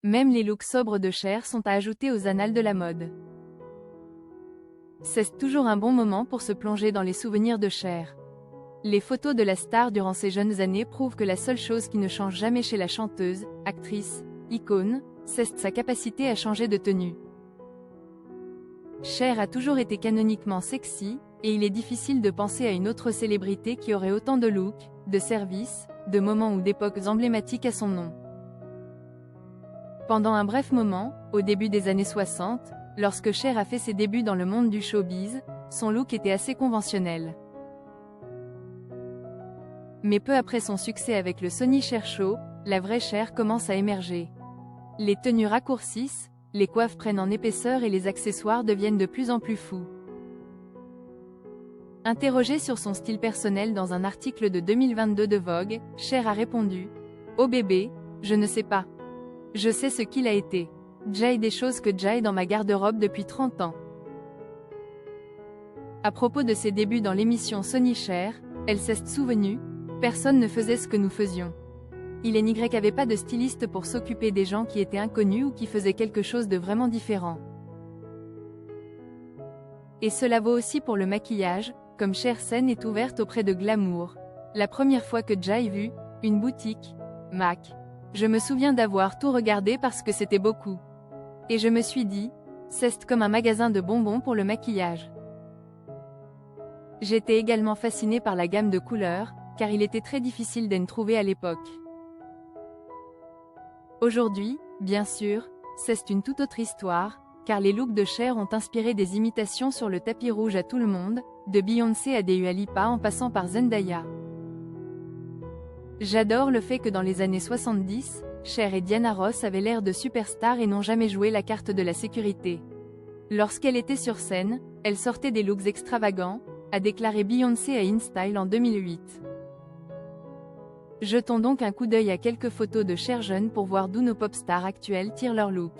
Même les looks sobres de Cher sont à ajouter aux annales de la mode. C'est toujours un bon moment pour se plonger dans les souvenirs de Cher. Les photos de la star durant ses jeunes années prouvent que la seule chose qui ne change jamais chez la chanteuse, actrice, icône, c'est sa capacité à changer de tenue. Cher a toujours été canoniquement sexy, et il est difficile de penser à une autre célébrité qui aurait autant de looks, de services, de moments ou d'époques emblématiques à son nom. Pendant un bref moment, au début des années 60, lorsque Cher a fait ses débuts dans le monde du showbiz, son look était assez conventionnel. Mais peu après son succès avec le Sony Cher Show, la vraie Cher commence à émerger. Les tenues raccourcissent, les coiffes prennent en épaisseur et les accessoires deviennent de plus en plus fous. Interrogée sur son style personnel dans un article de 2022 de Vogue, Cher a répondu « Oh bébé, je ne sais pas. Je sais ce qu'il a été. J'ai des choses que j'ai dans ma garde-robe depuis 30 ans. » À propos de ses débuts dans l'émission Sony Cher, elle s'est souvenue « Personne ne faisait ce que nous faisions. Il n'y avait pas de styliste pour s'occuper des gens qui étaient inconnus ou qui faisaient quelque chose de vraiment différent. » Et cela vaut aussi pour le maquillage, comme Cher scène est ouverte auprès de Glamour. La première fois que j'ai vu une boutique, MAC, je me souviens d'avoir tout regardé parce que c'était beaucoup. Et je me suis dit, c'est comme un magasin de bonbons pour le maquillage. J'étais également fascinée par la gamme de couleurs, car il était très difficile d'en trouver à l'époque. Aujourd'hui, bien sûr, c'est une toute autre histoire, car les looks de Cher ont inspiré des imitations sur le tapis rouge à tout le monde, de Beyoncé à Dua Lipa en passant par Zendaya. J'adore le fait que dans les années 70, Cher et Diana Ross avaient l'air de superstars et n'ont jamais joué la carte de la sécurité. Lorsqu'elle était sur scène, elle sortait des looks extravagants, a déclaré Beyoncé à InStyle en 2008. Jetons donc un coup d'œil à quelques photos de Cher jeune pour voir d'où nos pop stars actuelles tirent leur look.